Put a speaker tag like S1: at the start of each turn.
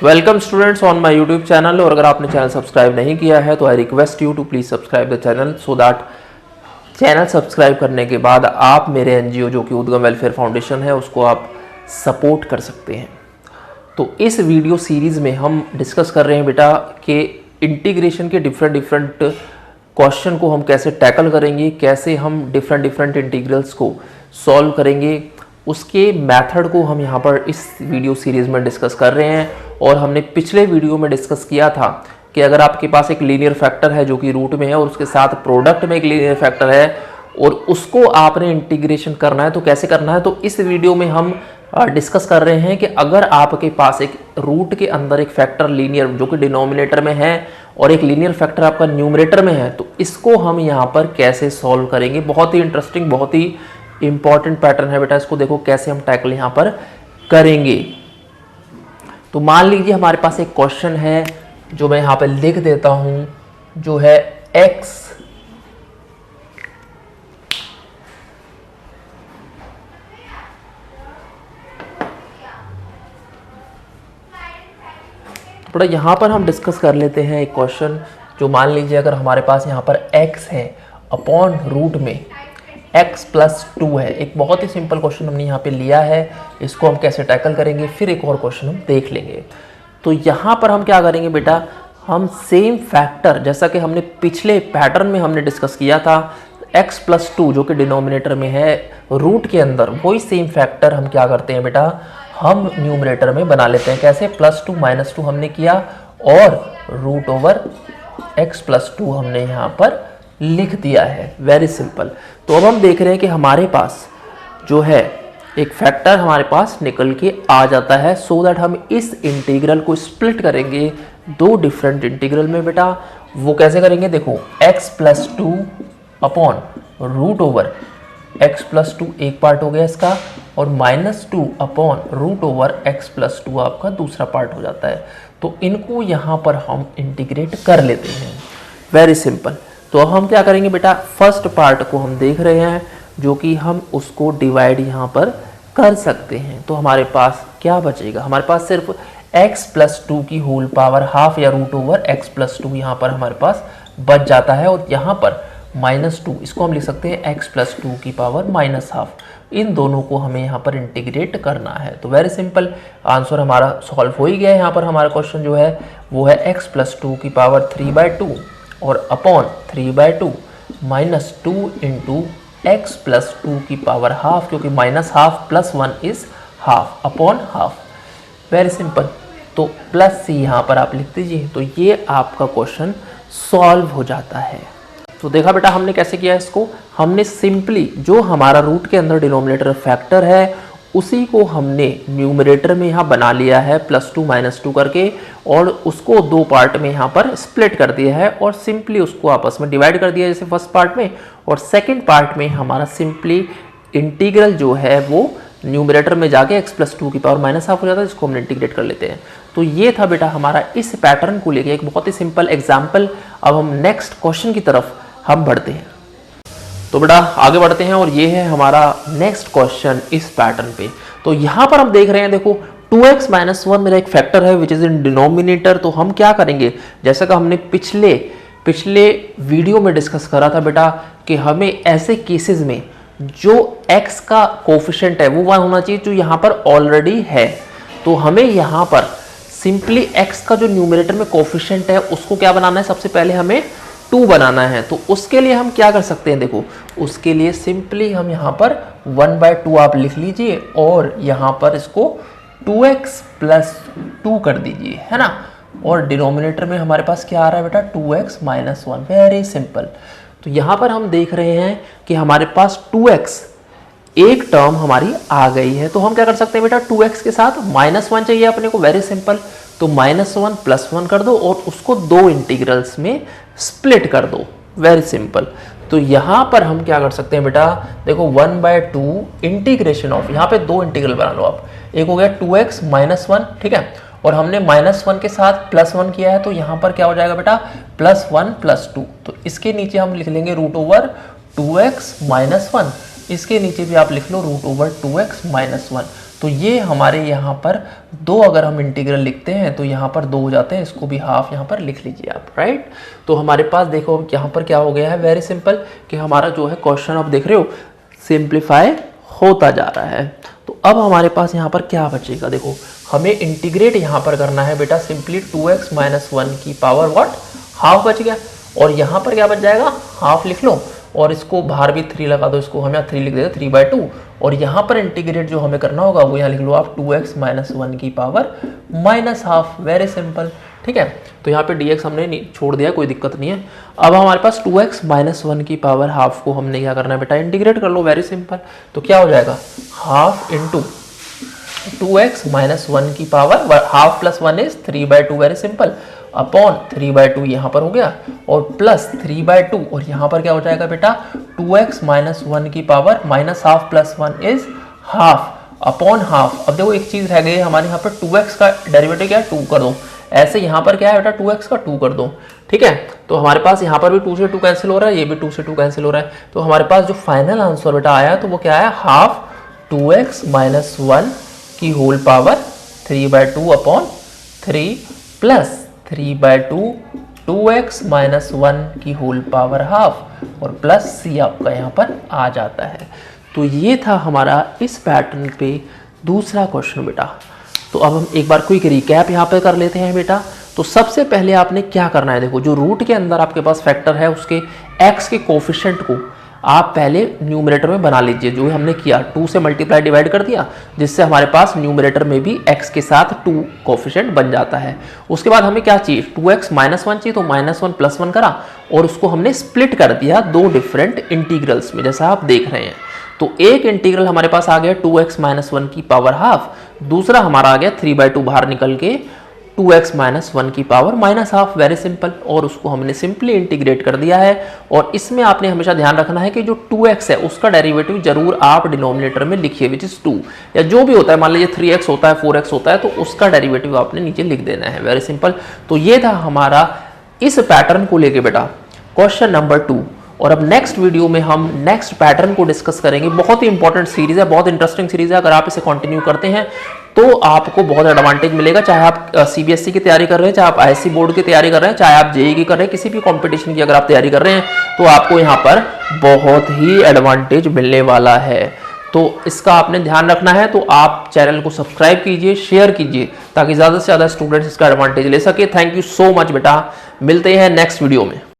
S1: Welcome students on my YouTube channel. और अगर आपने चैनल सब्सक्राइब नहीं किया है तो I request you to please subscribe the channel so that channel subscribe करने के बाद आप मेरे एनजीओ जो कि उद्गम वेलफेयर फाउंडेशन है उसको आप सपोर्ट कर सकते हैं। तो इस वीडियो सीरीज में हम डिस्कस कर रहे हैं बेटा कि इंटीग्रेशन के डिफरेंट क्वेश्चन को हम कैसे टैकल करेंगे, कैसे हम डिफरेंट इंटीग्रल्स को सॉल्व करेंगे, उसके मेथड को हम यहाँ पर इस वीडियो सीरीज में डिस्कस कर रहे हैं। और हमने पिछले वीडियो में डिस्कस किया था कि अगर आपके पास एक लीनियर फैक्टर है जो कि रूट में है और उसके साथ प्रोडक्ट में एक लीनियर फैक्टर है और उसको आपने इंटीग्रेशन करना है तो कैसे करना है। तो इस वीडियो में हम डिस्कस कर रहे हैं कि अगर आपके पास एक रूट के अंदर एक फैक्टर लीनियर जो कि डिनोमिनेटर में है और एक लीनियर फैक्टर आपका न्यूमरेटर में है तो इसको हम यहाँ पर कैसे सॉल्व करेंगे। बहुत ही इंटरेस्टिंग, बहुत ही इंपॉर्टेंट पैटर्न है बेटा। इसको देखो कैसे हम टैकल यहाँ पर करेंगे। तो मान लीजिए हमारे पास एक क्वेश्चन है जो मैं यहाँ पे लिख देता हूं, जो है x थोड़ा यहाँ पर हम डिस्कस कर लेते हैं एक क्वेश्चन। जो मान लीजिए अगर हमारे पास यहाँ पर x है अपॉन रूट में x प्लस 2 है। एक बहुत ही सिंपल क्वेश्चन हमने यहाँ पे लिया है, इसको हम कैसे टैकल करेंगे, फिर एक और क्वेश्चन हम देख लेंगे। तो यहाँ पर हम क्या करेंगे बेटा, हम सेम फैक्टर जैसा कि हमने पिछले पैटर्न में हमने डिस्कस किया था x प्लस 2 जो कि डिनोमिनेटर में है रूट के अंदर, वही सेम फैक्टर हम क्या करते हैं बेटा, हम न्यूमरेटर में बना लेते हैं। कैसे, प्लस 2 माइनस 2 हमने किया और रूट ओवर x प्लस 2 हमने यहाँ पर लिख दिया है। Very simple. तो अब हम देख रहे हैं कि हमारे पास जो है एक फैक्टर हमारे पास निकल के आ जाता है सो दैट हम इस इंटीग्रल को स्प्लिट करेंगे दो डिफरेंट इंटीग्रल में बेटा। वो कैसे करेंगे, देखो x plus 2 upon root over x plus 2 एक पार्ट हो गया इसका और minus 2 upon root over x plus 2 आपका दूसरा पार्ट हो जाता है। तो इनको यहाँ पर हम इंटीग्रेट कर लेते हैं। Very simple. तो अब हम क्या करेंगे बेटा, फर्स्ट पार्ट को हम देख रहे हैं जो कि हम उसको डिवाइड यहाँ पर कर सकते हैं। तो हमारे पास क्या बचेगा, हमारे पास सिर्फ x प्लस 2 की होल पावर हाफ या रूट ओवर x प्लस 2 यहाँ पर हमारे पास बच जाता है और यहाँ पर माइनस 2 इसको हम लिख सकते हैं x प्लस 2 की पावर माइनस हाफ। इन दोनों को हमें यहाँ पर इंटीग्रेट करना है। तो वेरी सिंपल, आंसर हमारा सॉल्व हो ही गया है। यहाँ पर हमारा क्वेश्चन जो है वो है x प्लस 2 की पावर 3/2 और upon 3/2 minus 2 into x plus 2 की पावर हाफ, क्योंकि minus half plus 1 is half upon half. Very simple. तो प्लस c यहाँ पर आप लिख दीजिए। तो ये आपका क्वेश्चन सॉल्व हो जाता है। तो देखा बेटा हमने कैसे किया इसको, हमने सिंपली जो हमारा रूट के अंदर डिनोमिनेटर फैक्टर है उसी को हमने न्यूमरेटर में यहाँ बना लिया है प्लस 2 माइनस 2 करके और उसको दो पार्ट में यहाँ पर स्प्लिट कर दिया है और सिंपली उसको आपस में डिवाइड कर दिया जैसे फर्स्ट पार्ट में, और सेकंड पार्ट में हमारा सिंपली इंटीग्रल जो है वो न्यूमरेटर में जाके x प्लस 2 की पावर माइनस हाफ हो जाता है, जिसको हम इंटीग्रेट कर लेते हैं। तो ये था बेटा हमारा इस पैटर्न को लेके एक बहुत ही सिंपल एग्जाम्पल। अब हम नेक्स्ट क्वेश्चन की तरफ हम बढ़ते हैं। तो बेटा आगे बढ़ते हैं और ये है हमारा नेक्स्ट क्वेश्चन इस पैटर्न पे। तो यहाँ पर हम देख रहे हैं, देखो 2x माइनस 1 मेरा एक फैक्टर है विच इज इन डिनोमिनेटर। तो हम क्या करेंगे, जैसा कि हमने पिछले वीडियो में डिस्कस करा था बेटा कि हमें ऐसे केसेस में जो x का कोफिशिएंट है वो 1 होना चाहिए जो यहाँ पर ऑलरेडी है। तो हमें यहाँ पर सिंपली x का जो न्यूमरेटर में कोफिशिएंट है उसको क्या बनाना है, सबसे पहले हमें 2 बनाना है। तो उसके लिए हम क्या कर सकते हैं, देखो उसके लिए सिंपली हम यहाँ पर 1/2 आप लिख लीजिए और यहाँ पर इसको 2x प्लस 2 कर दीजिए, है ना। और डिनोमिनेटर में हमारे पास क्या आ रहा है बेटा, 2x माइनस 1। Very simple. तो यहाँ पर हम देख रहे हैं कि हमारे पास 2x एक टर्म हमारी आ गई है। तो हम क्या कर सकते हैं बेटा, 2x के साथ -1 चाहिए अपने को। Very simple. तो -1 प्लस 1 कर दो और उसको दो इंटीग्रल्स में स्प्लिट कर दो। Very simple. तो यहाँ पर हम क्या कर सकते हैं बेटा, देखो 1/2 इंटीग्रेशन ऑफ, यहाँ पे दो इंटीग्रल बना लो आप। एक हो गया 2x माइनस 1, ठीक है, और हमने -1 के साथ +1 किया है। तो यहाँ पर क्या हो जाएगा बेटा, +1 + 2। तो इसके नीचे हम लिख लेंगे रूट ओवर 2x माइनस 1। इसके नीचे भी आप लिख लो रूट ओवर 2x माइनस 1। तो ये हमारे यहाँ पर 2 अगर हम इंटीग्रल लिखते हैं तो यहाँ पर 2 हो जाते हैं, इसको भी हाफ यहाँ पर लिख लीजिए आप, राइट। तो हमारे पास देखो यहाँ पर क्या हो गया है, वेरी सिंपल, कि हमारा जो है क्वेश्चन आप देख रहे हो सिंप्लीफाई होता जा रहा है। तो अब हमारे पास यहाँ पर क्या बचेगा, देखो हमें इंटीग्रेट यहाँ पर करना है बेटा सिंपली 2x - 1 की पावर व्हाट, हाफ बच गया। और यहाँ पर क्या बच जाएगा, हाफ लिख लो और इसको बाहर भी 3 लगा दो, इसको हम यहाँ 3 लिख देते 3/2। और यहाँ पर इंटीग्रेट जो हमें करना होगा वो यहाँ लिख लो आप 2x - 1 की पावर -हाफ, वेरी सिंपल, ठीक है। तो यहाँ पे dx हमने छोड़ दिया, कोई दिक्कत नहीं है। अब हमारे पास 2x - 1 की पावर हाफ को हमने क्या करना है बेटा, इंटीग्रेट कर लो, वेरी सिंपल। तो क्या हो जाएगा, हाफ इंटू 2x - 1 की power half plus 1 is 3/2, very simple, upon 3/2 यहाँ पर हो गया और प्लस 3/2 और यहाँ पर क्या हो जाएगा बेटा 2x - 1 की power -half plus 1 is half upon half. अब देखो एक चीज रह गई है हमारे यहाँ पर, 2x का डेरिवेटिव क्या है 2 कर दो, ऐसे यहाँ पर क्या है बेटा 2x का 2 कर दो, ठीक है। तो हमारे पास यहाँ पर भी 2 से 2 कैंसिल हो रहा है, ये भी 2 से 2 कैंसिल हो रहा है। तो हमारे पास जो फाइनल आंसर बेटा आया तो वो क्या है, हाफ 2x - 1 की whole power 3/2 upon 3 plus 3/2 2x - 1 की होल पावर हाफ और प्लस c आपका यहाँ पर आ जाता है। तो ये था हमारा इस पैटर्न पे दूसरा क्वेश्चन बेटा। तो अब हम एक बार क्विक रिकैप यहाँ पे कर लेते हैं बेटा। तो सबसे पहले आपने क्या करना है, देखो जो रूट के अंदर आपके पास फैक्टर है उसके x के कोफिशिएंट को आप पहले न्यूमरेटर में बना लीजिए, जो हमने किया 2 से मल्टीप्लाई डिवाइड कर दिया, जिससे हमारे पास न्यूमरेटर में भी x के साथ 2 कोफिशिएंट बन जाता है। उसके बाद हमें क्या चाहिए, 2x - 1 चाहिए, तो -1 + 1 करा और उसको हमने स्प्लिट कर दिया 2 डिफरेंट इंटीग्रल्स में, जैसा आप देख रहे हैं। तो एक इंटीग्रल हमारे पास आ गया 2x - 1 की पावर हाफ, दूसरा हमारा आ गया 3/2 बाहर निकल के 2x - 1 की पावर -हाफ, वेरी सिंपल, और उसको हमने सिंपली इंटीग्रेट कर दिया है। और इसमें आपने हमेशा ध्यान रखना है कि जो 2x है उसका डेरिवेटिव जरूर आप डिनोमिनेटर में लिखिए, विच इज 2, या जो भी होता है, मान लीजिए 3x होता है 4x होता है तो उसका डेरिवेटिव आपने नीचे लिख देना है, वेरी सिंपल। तो ये था हमारा इस पैटर्न को लेके बेटा क्वेश्चन नंबर 2। और अब नेक्स्ट वीडियो में हम नेक्स्ट पैटर्न को डिस्कस करेंगे। बहुत ही इंपॉर्टेंट सीरीज है, बहुत इंटरेस्टिंग सीरीज है। अगर आप इसे कंटिन्यू करते हैं तो आपको बहुत एडवांटेज मिलेगा, चाहे आप सीबीएसई की तैयारी कर रहे हैं, चाहे आप आईएससी बोर्ड की तैयारी कर रहे हैं, चाहे आप जेईई की कर रहे हैं, किसी भी कंपटीशन की अगर आप तैयारी कर रहे हैं तो आपको यहाँ पर बहुत ही एडवांटेज मिलने वाला है। तो इसका आपने ध्यान रखना है। तो आप चैनल को सब्सक्राइब कीजिए, शेयर कीजिए, ताकि ज़्यादा से ज़्यादा स्टूडेंट्स इसका एडवांटेज ले सके। थैंक यू सो मच बेटा, मिलते हैं नेक्स्ट वीडियो में।